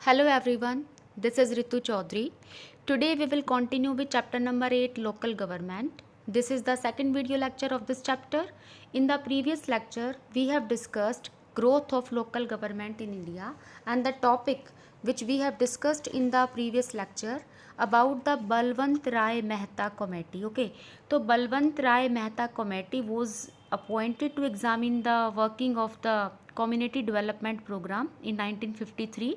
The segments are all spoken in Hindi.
Hello everyone, this is Ritu Chaudhary. Today we will continue with chapter number 8 Local Government. This is the second video lecture of this chapter. In the previous lecture we have discussed growth of local government in India and the topic which we have discussed in the previous lecture about the Balwant Rai Mehta committee. Okay, so Balwant Rai Mehta committee was appointed to examine the working of the community development programme in 1953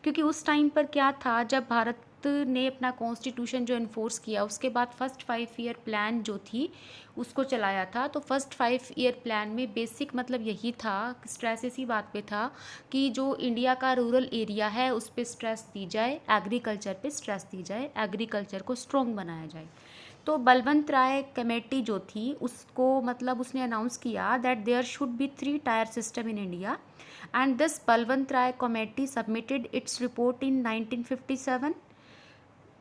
क्योंकि उस टाइम पर क्या था जब भारत ने अपना कॉन्स्टिट्यूशन जो इन्फोर्स किया उसके बाद फर्स्ट 5 ईयर प्लान जो थी उसको चलाया था। तो फर्स्ट 5 ईयर प्लान में बेसिक मतलब यही था, स्ट्रेस इसी बात पे था कि जो इंडिया का रूरल एरिया है उस पर स्ट्रेस दी जाए, एग्रीकल्चर पे स्ट्रेस दी जाए, एग्रीकल्चर को स्ट्रॉन्ग बनाया जाए। तो बलवंत राय कमेटी जो थी उसको मतलब उसने अनाउंस किया that there should be 3 tier system in India and this Balwant Rai committee submitted its report in 1957।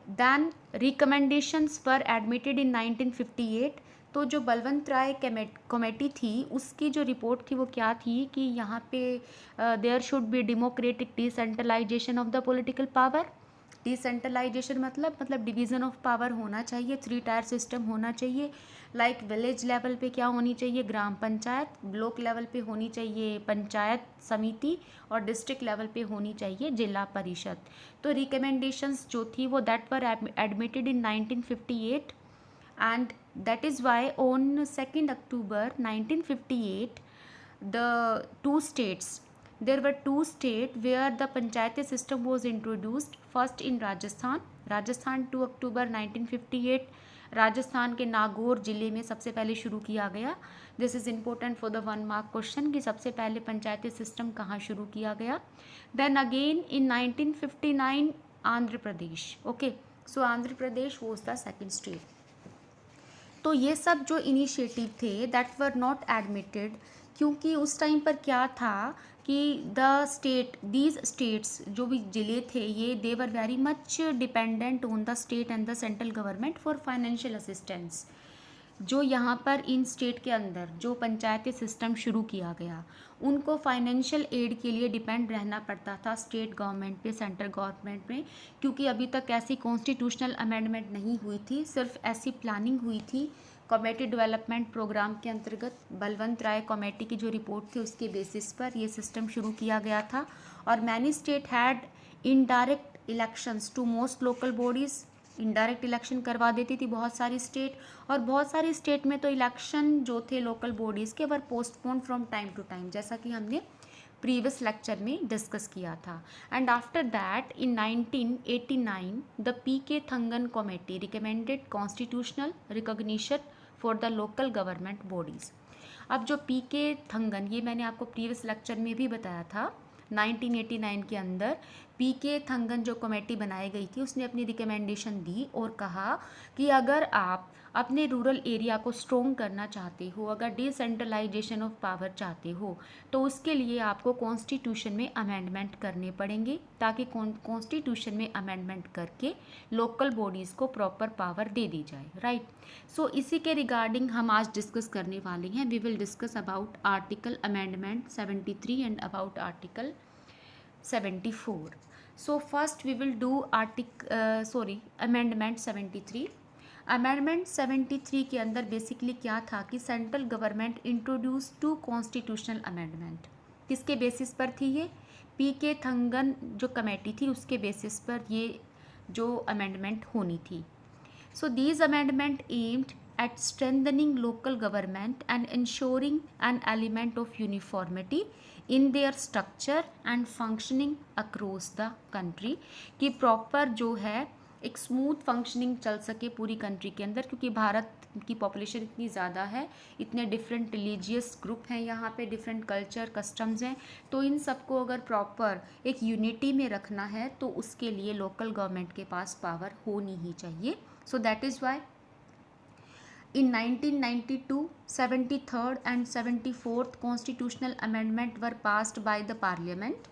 Then recommendations were admitted in 1958। तो जो बलवंत राय कमेटी थी उसकी जो रिपोर्ट थी वो क्या थी कि यहाँ पे there should be democratic decentralisation of the political power. Decentralisation मतलब डिवीज़न ऑफ पावर होना चाहिए, 3 टायर सिस्टम होना चाहिए। लाइक विलेज लेवल पे क्या होनी चाहिए, ग्राम पंचायत, ब्लॉक लेवल पे होनी चाहिए पंचायत समिति और डिस्ट्रिक्ट लेवल पे होनी चाहिए जिला परिषद। तो रिकमेंडेशंस जो थी वो that were admitted in 1958 and that is why on 2 October 1958 the two states there were 2 states where the panchayati system was introduced. First in Rajasthan 2 October 1958 Rajasthan के नागौर जिले में सबसे पहले शुरू किया गया। This is important for the 1 mark question कि सबसे पहले पंचायती सिस्टम कहाँ शुरू किया गया। Then again in 1959 Andhra Pradesh. Okay, so Andhra Pradesh was the second state. तो ये सब जो इनिशिएटिव थे दैट वर नॉट एडमिटेड क्योंकि उस टाइम पर क्या था कि दीज स्टेट्स जो भी ज़िले थे ये they were very much dependent on the state and the central government for financial assistance. जो यहाँ पर इन स्टेट के अंदर जो पंचायती सिस्टम शुरू किया गया उनको फाइनेंशियल एड के लिए डिपेंड रहना पड़ता था स्टेट गवर्नमेंट पे, सेंट्रल गवर्नमेंट में, क्योंकि अभी तक ऐसी कॉन्स्टिट्यूशनल अमेंडमेंट नहीं हुई थी, सिर्फ ऐसी प्लानिंग हुई थी। कम्युनिटी डेवलपमेंट प्रोग्राम के अंतर्गत बलवंत राय कमेटी की जो रिपोर्ट थी उसके बेसिस पर ये सिस्टम शुरू किया गया था। और many state had indirect elections to most local bodies. Indirect election करवा देती थी बहुत सारी स्टेट, और बहुत सारी स्टेट में तो इलेक्शन जो थे लोकल बॉडीज़ के were postpone from time to time, जैसा कि हमने प्रीवियस लेक्चर में डिस्कस किया था। And after that in 1989 the P K Thungon committee recommended constitutional recognition for the local government bodies. अब जो पीके थंगन, ये मैंने आपको प्रीवियस लेक्चर में भी बताया था, 1989 के अंदर पीके थंगन जो कमेटी बनाई गई थी उसने अपनी रिकमेंडेशन दी और कहा कि अगर आप अपने रूरल एरिया को स्ट्रॉन्ग करना चाहते हो, अगर डिसेंट्रलाइजेशन ऑफ पावर चाहते हो, तो उसके लिए आपको कॉन्स्टिट्यूशन में अमेंडमेंट करने पड़ेंगे ताकि कॉन्स्टिट्यूशन में अमेंडमेंट करके लोकल बॉडीज़ को प्रॉपर पावर दे दी जाए। राइट, सो इसी के रिगार्डिंग हम आज डिस्कस करने वाले हैं। We will discuss about article amendment 73 and about article 74. So first we will do amendment 73। Amendment 73 के अंदर बेसिकली क्या था कि central government introduce 2 constitutional amendment. किसके बेसिस पर थी ये? पीके थंगन जो कमेटी थी उसके बेसिस पर ये जो अमेंडमेंट होनी थी। So these amendment aimed at strengthening local government and ensuring an element of uniformity in their structure and functioning across the country, कि प्रॉपर जो है एक स्मूथ फंक्शनिंग चल सके पूरी कंट्री के अंदर, क्योंकि भारत की पॉपुलेशन इतनी ज़्यादा है, इतने डिफरेंट रिलीजियस ग्रुप हैं यहाँ पे, डिफरेंट कल्चर कस्टम्स हैं, तो इन सबको अगर प्रॉपर एक यूनिटी में रखना है तो उसके लिए लोकल गवर्नमेंट के पास पावर होनी ही चाहिए। So that is why in 1992 73rd and 74th constitutional amendment were passed by the parliament।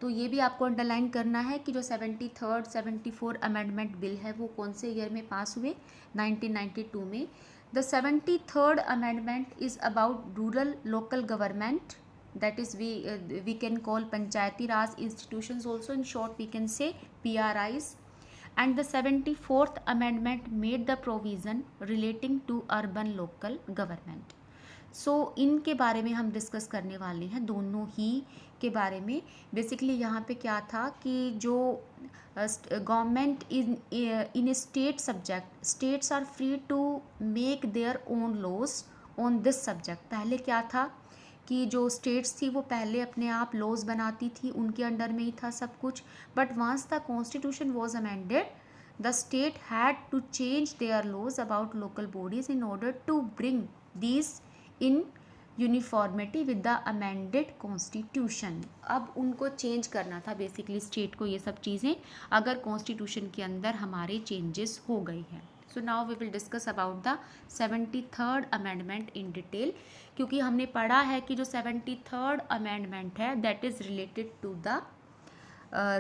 तो ये भी आपको अंडरलाइन करना है कि जो 73rd 74 अमेंडमेंट बिल है वो कौन से ईयर में पास हुए, 1992 में। The 73rd amendment is about rural local government that is we can call Panchayati Raj institutions also, in short we can say PRIs. And the 74th amendment made the provision relating to urban local government. सो इनके बारे में हम डिस्कस करने वाले हैं, दोनों ही के बारे में. बेसिकली यहाँ पे क्या था कि जो government in state subject, states are free to make their own laws on this subject. पहले क्या था कि जो स्टेट्स थी वो पहले अपने आप लॉज बनाती थी, उनके अंडर में ही था सब कुछ. But once the constitution was amended, the state had to change their laws about local bodies in order to bring these in uniformity with the amended constitution. अब उनको चेंज करना था बेसिकली स्टेट को ये सब चीज़ें, अगर कॉन्स्टिट्यूशन के अंदर हमारे चेंजेस हो गई हैं. So now we will discuss about the 73rd amendment in detail, क्योंकि हमने पढ़ा है कि जो 73rd अमेंडमेंट है that is related to the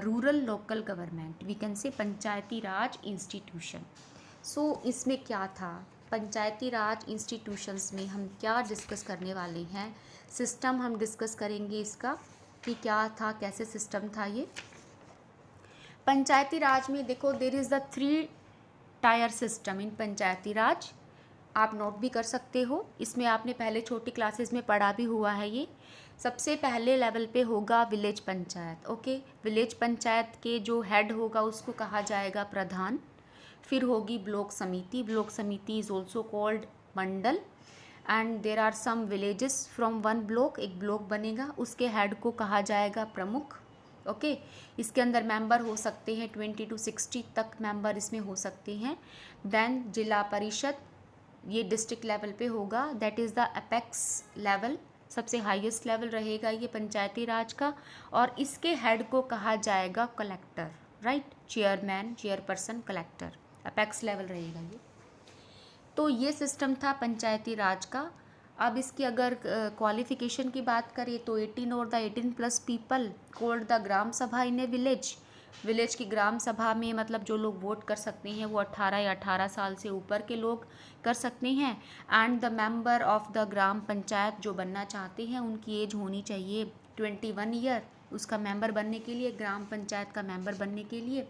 rural local government, we can say panchayati raj institution. सो इसमें क्या था, पंचायती राज इंस्टीट्यूशंस में हम क्या डिस्कस करने वाले हैं, सिस्टम हम डिस्कस करेंगे इसका कि क्या था, कैसे सिस्टम था ये. पंचायती राज में देखो there is the 3 tier system in panchayati raj. आप नोट भी कर सकते हो, इसमें आपने पहले छोटी क्लासेस में पढ़ा भी हुआ है ये. सबसे पहले लेवल पे होगा village panchayat. Okay, village panchayat के जो हेड होगा उसको कहा जाएगा प्रधान. फिर होगी block samiti, block samiti is also called mandal. And there are some villages from one block, एक ब्लॉक बनेगा, उसके हेड को कहा जाएगा प्रमुख. ओके, इसके अंदर मेंबर हो सकते हैं 20 to 60 तक मेंबर इसमें हो सकते हैं. देन जिला परिषद, ये डिस्ट्रिक्ट लेवल पे होगा, that is the apex level, सबसे हाईएस्ट लेवल रहेगा ये पंचायती राज का. और इसके हेड को कहा जाएगा collector, right, chairman, chairperson, collector, apex level रहेगा ये. तो ये सिस्टम था पंचायती राज का. अब इसकी अगर क्वालिफिकेशन की बात करें तो 18 और the 18+ people called the gram sabha in A village. Village की ग्राम सभा में मतलब जो लोग वोट कर सकते हैं वो 18 या 18 साल से ऊपर के लोग कर सकते हैं. And the member of the gram panchayat जो बनना चाहते हैं उनकी एज होनी चाहिए 21 ईयर उसका मेंबर बनने के लिए, ग्राम पंचायत का मेंबर बनने के लिए.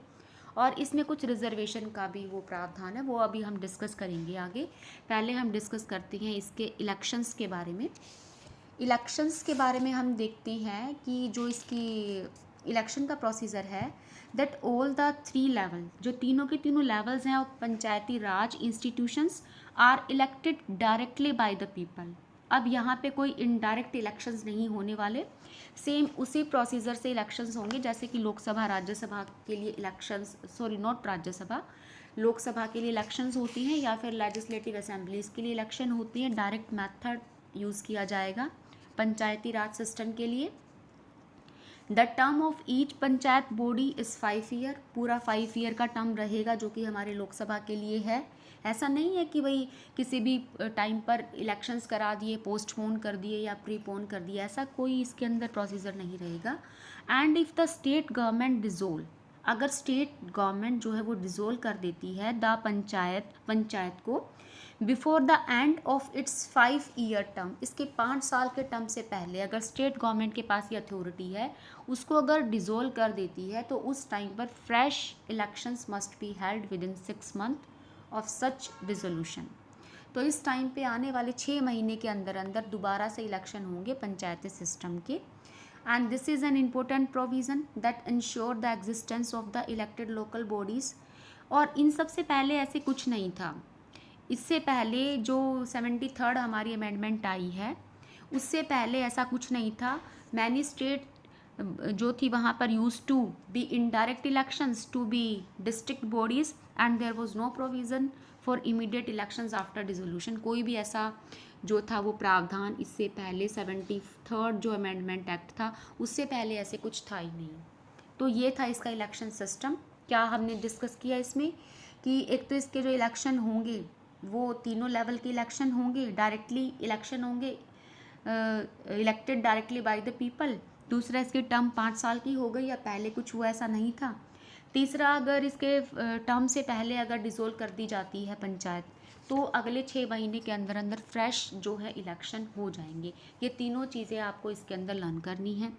और इसमें कुछ रिजर्वेशन का भी वो प्रावधान है, वो अभी हम डिस्कस करेंगे आगे. पहले हम डिस्कस करते हैं इसके इलेक्शंस के बारे में. इलेक्शंस के बारे में हम देखते हैं कि जो इसकी इलेक्शन का प्रोसीजर है दैट ऑल द 3 लेवल, जो तीनों के तीनों लेवल्स हैं of panchayati raj institutions are elected directly by the people. अब यहाँ पे कोई इनडायरेक्ट इलेक्शंस नहीं होने वाले, सेम उसी प्रोसीजर से इलेक्शंस होंगे जैसे कि लोकसभा राज्यसभा के लिए elections, sorry not Rajya Sabha, Lok Sabha के लिए इलेक्शंस होती हैं या फिर लेजिस्लेटिव असेंबलीज़ के लिए इलेक्शन होती है. डायरेक्ट मेथड यूज़ किया जाएगा पंचायती राज सिस्टम के लिए. The term of each panchayat body is 5 year, पूरा 5 ईयर का टर्म रहेगा जो कि हमारे लोकसभा के लिए है. ऐसा नहीं है कि भाई किसी भी टाइम पर इलेक्शंस करा दिए, पोस्टपोन कर दिए या प्रीपोन कर दिए, ऐसा कोई इसके अंदर प्रोसीजर नहीं रहेगा. And if the state government dissolve, अगर स्टेट गवर्नमेंट जो है वो डिसोल्व कर देती है द पंचायत को before the end of its 5 year term, इसके 5 साल के टर्म से पहले अगर स्टेट गवर्नमेंट के पास ये अथॉरिटी है, उसको अगर डिसोल्व कर देती है तो उस टाइम पर fresh elections must be held with in 6 months of such dissolution. तो इस टाइम पे आने वाले 6 महीने के अंदर अंदर दोबारा से इलेक्शन होंगे पंचायती सिस्टम के. And this is an important provision that ensure the existence of the elected local bodies. और इन सब से पहले ऐसे कुछ नहीं था. इससे पहले जो 73rd हमारी अमेंडमेंट आई है उससे पहले ऐसा कुछ नहीं था. मैनी स्टेट जो थी वहाँ पर used to be indirect elections to be district bodies and there was no provision for immediate elections after dissolution. कोई भी ऐसा जो था वो प्रावधान इससे पहले 73rd जो अमेंडमेंट एक्ट था उससे पहले ऐसे कुछ था ही नहीं. तो ये था इसका इलेक्शन सिस्टम. क्या हमने डिस्कस किया इसमें कि एक तो इसके जो इलेक्शन होंगे वो तीनों लेवल के इलेक्शन होंगे, डायरेक्टली इलेक्शन होंगे, elected directly by the people. दूसरा इसकी टर्म 5 साल की हो गई या पहले कुछ हुआ ऐसा नहीं था. तीसरा अगर इसके टर्म से पहले अगर डिसोल्व कर दी जाती है पंचायत तो अगले 6 महीने के अंदर अंदर फ्रेश जो है इलेक्शन हो जाएंगे। ये तीनों चीज़ें आपको इसके अंदर लर्न करनी है।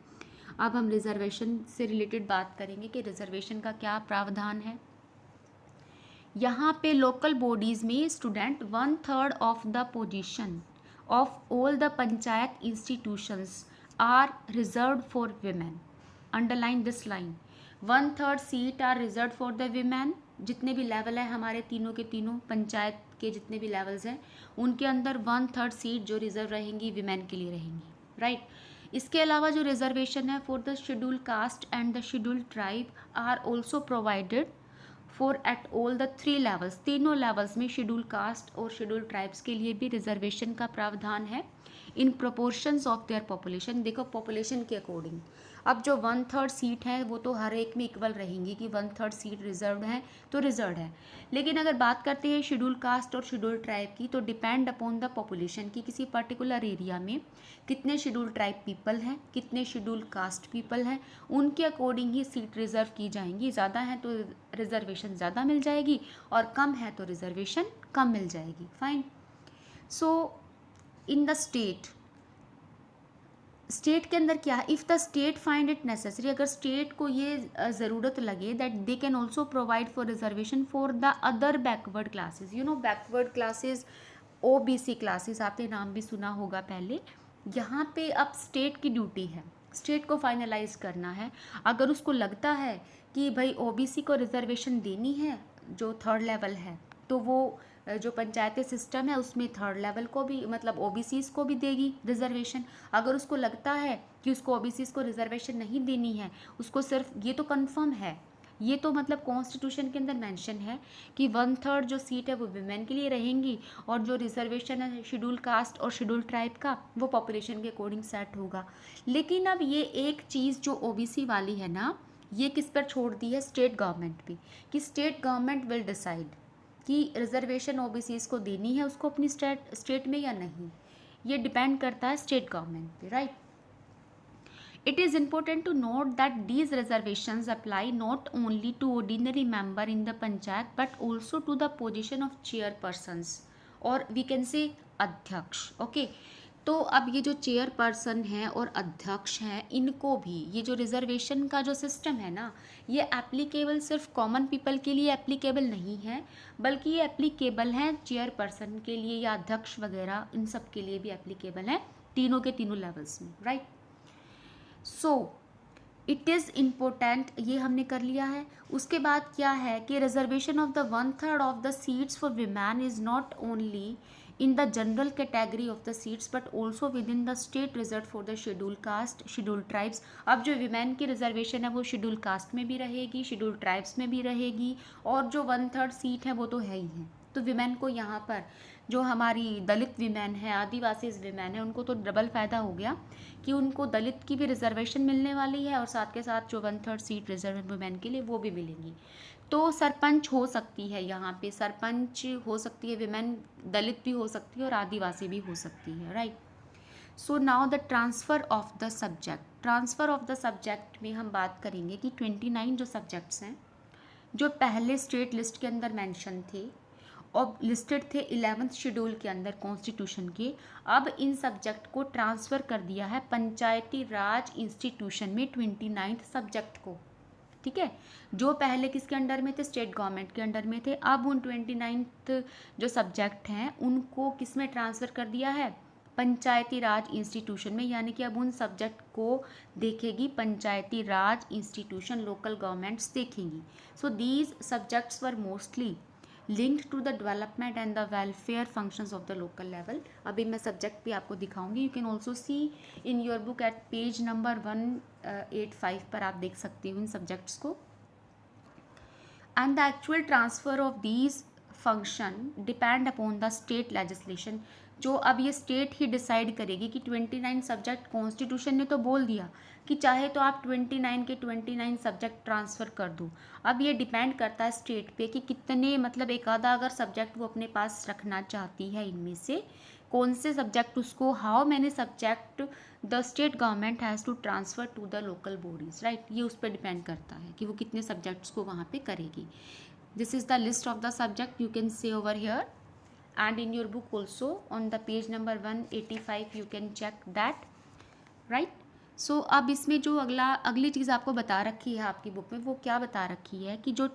अब हम रिजर्वेशन से रिलेटेड बात करेंगे कि रिजर्वेशन का क्या प्रावधान है। यहाँ पे लोकल बॉडीज़ में student 1/3 of the position of all the panchayat institutions are reserved for women. Underline this line, 1/3 seat are reserve for the women. जितने भी लेवल है हमारे तीनों के तीनों पंचायत के जितने भी लेवल्स हैं उनके अंदर 1/3 सीट जो रिजर्व रहेंगी विमेन के लिए रहेंगी, राइट। इसके अलावा जो रिजर्वेशन है for the schedule caste and the schedule tribe are also provided for at all the 3 levels. तीनों लेवल्स में शेड्यूल कास्ट और शेड्यूल ट्राइब्स के लिए भी रिजर्वेशन का प्रावधान है in proportions of their population. देखो पॉपुलेशन के अकॉर्डिंग अब जो 1/3 सीट है वो तो हर एक में इक्वल रहेंगी कि 1/3 सीट रिजर्व है तो रिजर्व है। लेकिन अगर बात करते हैं शेड्यूल कास्ट और शेड्यूल ट्राइब की तो डिपेंड अपॉन द पॉपुलेशन की किसी पर्टिकुलर एरिया में कितने शेड्यूल ट्राइब पीपल हैं, कितने शेड्यूल कास्ट पीपल हैं, उनके अकॉर्डिंग ही सीट रिजर्व की जाएंगी। ज़्यादा है तो रिजर्वेशन ज़्यादा मिल जाएगी और कम है तो रिजर्वेशन कम मिल जाएगी। Fine. So in the state के अंदर क्या है, if the state find it necessary, अगर स्टेट को ये ज़रूरत लगे that they can also provide for reservation for the other backward classes. You know backward classes, OBC classes, आपने नाम भी सुना होगा पहले। यहाँ पे अब स्टेट की ड्यूटी है, स्टेट को फाइनलाइज करना है। अगर उसको लगता है कि भाई OBC को रिजर्वेशन देनी है जो 3rd लेवल है तो वो जो पंचायती सिस्टम है उसमें 3rd लेवल को भी मतलब OBCs को भी देगी रिजर्वेशन। अगर उसको लगता है कि उसको OBCs को रिजर्वेशन नहीं देनी है, उसको सिर्फ ये तो कंफर्म है, ये तो मतलब कॉन्स्टिट्यूशन के अंदर मेंशन है कि 1/3 जो सीट है वो विमेन के लिए रहेंगी और जो रिजर्वेशन है शेड्यूल कास्ट और शेड्यूल ट्राइब का वो पॉपुलेशन के अकॉर्डिंग सेट होगा। लेकिन अब ये एक चीज़ जो OBC वाली है ना, ये किस पर छोड़ दी है, स्टेट गवर्नमेंट पे, कि स्टेट गवर्नमेंट विल डिसाइड कि रिजर्वेशन OBCs को देनी है उसको अपनी स्टेट में या नहीं। ये डिपेंड करता है स्टेट गवर्नमेंट पे, right. It is important to note that these reservations apply not only to ordinary member in the panchayat but also to the position of chairpersons or we can say अध्यक्ष। ओके, तो अब ये जो चेयरपर्सन है और अध्यक्ष हैं इनको भी ये जो रिजर्वेशन का जो सिस्टम है ना, ये एप्लीकेबल सिर्फ कॉमन पीपल के लिए एप्लीकेबल नहीं है, बल्कि ये एप्लीकेबल है चेयरपर्सन के लिए या अध्यक्ष वगैरह, इन सब के लिए भी एप्लीकेबल है, तीनों के तीनों लेवल्स में, right. So it is important, ये हमने कर लिया है। उसके बाद क्या है कि reservation of the 1/3 of the seats for women is not only in the general category of the seats but also within the state reserved for the scheduled caste, scheduled tribes। अब जो विमेन की रिजर्वेशन है वो शेड्यूल कास्ट में भी रहेगी, शेड्यूल ट्राइब्स में भी रहेगी और जो 1/3 सीट है वो तो है ही है। तो विमेन को यहाँ पर जो हमारी दलित विमेन है, आदिवासी विमेन है, उनको तो डबल फ़ायदा हो गया कि उनको दलित की भी रिजर्वेशन मिलने वाली है और साथ के साथ जो 1/3 सीट रिजर्व वुमेन के लिए वो भी मिलेंगी। तो सरपंच हो सकती है, यहाँ पे सरपंच हो सकती है विमेन, दलित भी हो सकती है और आदिवासी भी हो सकती है, right. So now the transfer of the subject. Transfer of the subject में हम बात करेंगे कि 29 जो सब्जेक्ट्स हैं जो पहले स्टेट लिस्ट के अंदर मेंशन थे और लिस्टेड थे 11th शेड्यूल के अंदर कॉन्स्टिट्यूशन के, अब इन सब्जेक्ट को ट्रांसफ़र कर दिया है पंचायती राज इंस्टीट्यूशन में 29th सब्जेक्ट को, ठीक है। जो पहले किसके अंडर में थे, स्टेट गवर्नमेंट के अंडर में थे, अब उन 29th जो सब्जेक्ट हैं उनको किस में ट्रांसफ़र कर दिया है, पंचायती राज इंस्टीट्यूशन में, यानी कि अब उन सब्जेक्ट को देखेगी panchayati raj institution, local governments देखेंगी। So these subjects were mostly linked to the development and the welfare functions of the local level. अभी मैं सब्जेक्ट भी आपको दिखाऊंगी, you can also see in your book at page number 185 पर आप देख सकते हो इन सब्जेक्ट्स को। And the actual transfer of these function depend upon the state legislation. जो अब ये स्टेट ही डिसाइड करेगी कि 29 सब्जेक्ट, कॉन्स्टिट्यूशन ने तो बोल दिया कि चाहे तो आप 29 के 29 सब्जेक्ट ट्रांसफ़र कर दो। अब ये डिपेंड करता है स्टेट पे कि कितने, मतलब एक आधा अगर सब्जेक्ट वो अपने पास रखना चाहती है, इनमें से कौन से सब्जेक्ट उसको, how many subject the state government has to transfer to the local bodies, right. ये उस पर डिपेंड करता है कि वो कितने सब्जेक्ट्स को वहाँ पे करेगी। This is the list of the subject, you can say over here. and in your book also on the page number 185 you can check that, right? So अब इसमें जो अगली चीज़ आपको बता रखी है आपकी बुक में, वो क्या बता रखी है कि जो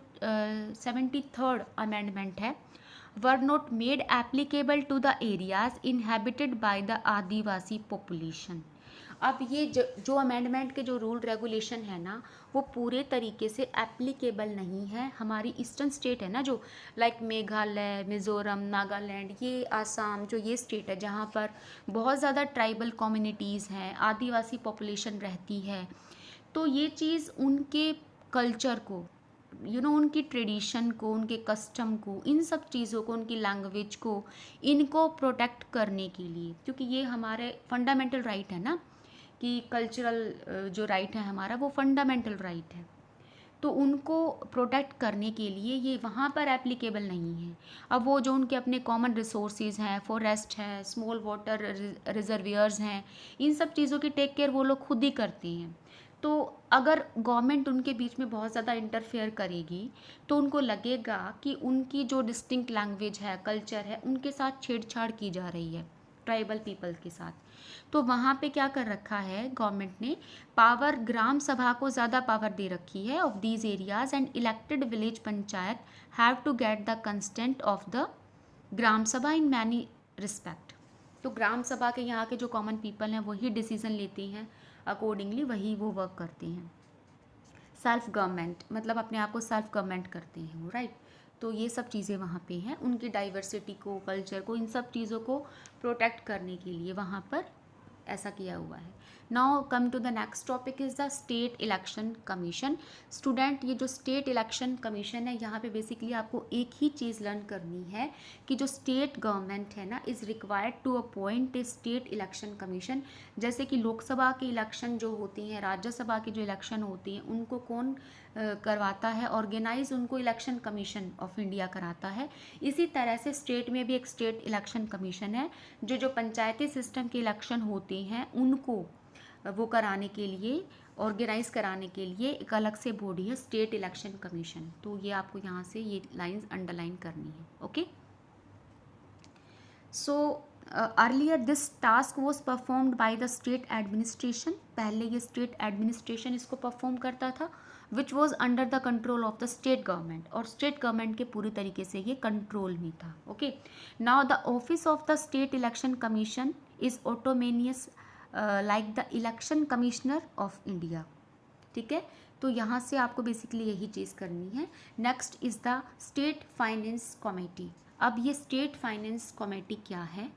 73rd अमेंडमेंट है were not made applicable to the areas inhabited by the Adivasi population. अब ये जो अमेंडमेंट के जो रूल रेगुलेशन है ना, वो पूरे तरीके से एप्लीकेबल नहीं है हमारी ईस्टर्न स्टेट है ना, जो लाइक मेघालय, मिज़ोरम, नागालैंड, ये आसाम, जो ये स्टेट है जहाँ पर बहुत ज़्यादा ट्राइबल कम्युनिटीज़ हैं, आदिवासी पॉपुलेशन रहती है। तो ये चीज़ उनके कल्चर को, उनकी ट्रेडिशन को, उनके कस्टम को, इन सब चीज़ों को, उनकी लैंग्वेज को, इनको प्रोटेक्ट करने के लिए, क्योंकि ये हमारे फंडामेंटल राइट है ना, कि कल्चरल जो राइट है हमारा वो फंडामेंटल राइट है, तो उनको प्रोटेक्ट करने के लिए ये वहाँ पर एप्लीकेबल नहीं है। अब वो जो उनके अपने कॉमन रिसोर्सेज हैं, फॉरेस्ट है, स्मॉल वाटर रिजर्वियर्स हैं, इन सब चीज़ों की टेक केयर वो लोग खुद ही करते हैं। तो अगर गवर्नमेंट उनके बीच में बहुत ज़्यादा इंटरफेयर करेगी तो उनको लगेगा कि उनकी जो डिस्टिंक्ट लैंग्वेज है, कल्चर है, उनके साथ छेड़छाड़ की जा रही है, ट्राइबल पीपल के साथ। तो वहाँ पे क्या कर रखा है गवर्नमेंट ने, पावर ग्राम सभा को ज़्यादा पावर दे रखी है of these areas, and elected village panchayat have to get the consent of the gram sabha in many respect. तो ग्राम सभा के यहाँ के जो कॉमन पीपल हैं वही डिसीजन लेते हैं, अकॉर्डिंगली वही वो वर्क करते हैं। सेल्फ गवर्नमेंट मतलब अपने आप को सेल्फ गवर्नमेंट करते हैं वो, राइट। तो ये सब चीज़ें वहाँ पे हैं, उनकी डाइवर्सिटी को, कल्चर को, इन सब चीज़ों को प्रोटेक्ट करने के लिए वहाँ पर ऐसा किया हुआ है। Now come to the next topic is the state election commission. Student, ये जो स्टेट इलेक्शन कमीशन है, यहाँ पे बेसिकली आपको एक ही चीज़ लर्न करनी है कि जो स्टेट गवर्नमेंट है ना is required to appoint a state election commission. जैसे कि लोकसभा के इलेक्शन जो होती हैं, राज्यसभा की जो इलेक्शन होती हैं, उनको कौन करवाता है, ऑर्गेनाइज उनको इलेक्शन कमीशन ऑफ इंडिया कराता है। इसी तरह से स्टेट में भी एक स्टेट इलेक्शन कमीशन है, जो पंचायती सिस्टम के इलेक्शन होते हैं उनको वो कराने के लिए, ऑर्गेनाइज कराने के लिए एक अलग से बॉडी है, स्टेट इलेक्शन कमीशन। तो ये आपको यहाँ से ये लाइंस अंडरलाइन करनी है, okay. So earlier this task was performed by the state administration. पहले ये स्टेट एडमिनिस्ट्रेशन इसको परफॉर्म करता था, which was under the control of the state government, और स्टेट गवर्नमेंट के पूरी तरीके से ये कंट्रोल में था, okay. Now the office of the state election commission is autonomous like the election commissioner of India, ठीक है। तो यहाँ से आपको बेसिकली यही चीज़ करनी है। Next is the state finance committee. अब ये स्टेट फाइनेंस कमेटी क्या है,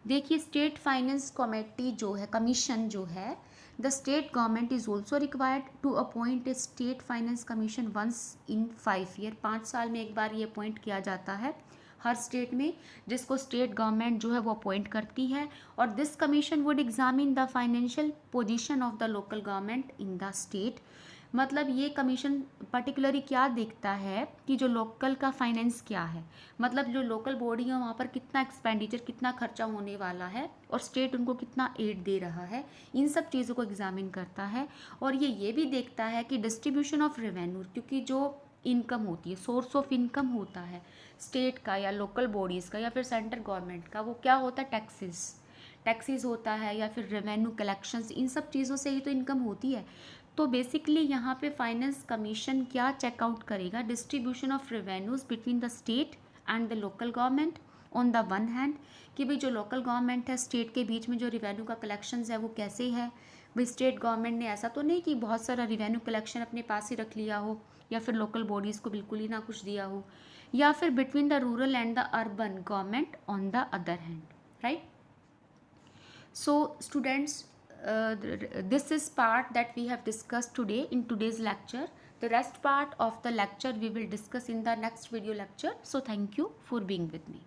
देखिए स्टेट फाइनेंस कमेटी जो है, कमीशन जो है, the state government is also required to appoint a state finance commission once in 5 year. 5 साल में एक बार ये अपॉइंट किया जाता है हर स्टेट में, जिसको स्टेट गवर्नमेंट जो है वो अपॉइंट करती है। और this commission would examine the financial position of the local government in the state. मतलब ये कमीशन पर्टिकुलरली क्या देखता है कि जो लोकल का फाइनेंस क्या है, मतलब जो लोकल बॉडी है वहाँ पर कितना एक्सपेंडिचर, कितना खर्चा होने वाला है, और स्टेट उनको कितना एड दे रहा है, इन सब चीज़ों को एग्जामिन करता है। और ये भी देखता है कि डिस्ट्रीब्यूशन ऑफ रेवेन्यू, क्योंकि जो इनकम होती है, सोर्स ऑफ इनकम होता है स्टेट का या लोकल बॉडीज़ का या फिर सेंट्रल गवर्नमेंट का, वो क्या होता है, टैक्सेस होता है या फिर रेवेन्यू कलेक्शंस, इन सब चीज़ों से ही तो इनकम होती है। तो बेसिकली यहाँ पे फाइनेंस कमीशन क्या चेकआउट करेगा, distribution of revenues between the state and the local government on the one hand, कि भाई जो लोकल गवर्नमेंट है, स्टेट के बीच में जो रेवेन्यू का कलेक्शंस है वो कैसे है। भाई स्टेट गवर्नमेंट ने ऐसा तो नहीं कि बहुत सारा रेवेन्यू कलेक्शन अपने पास ही रख लिया हो, या फिर लोकल बॉडीज़ को बिल्कुल ही ना कुछ दिया हो, या फिर between the rural and the urban government on the other hand, right. So students, this is part that we have discussed today in today's lecture. The rest part of the lecture we will discuss in the next video lecture. So thank you for being with me.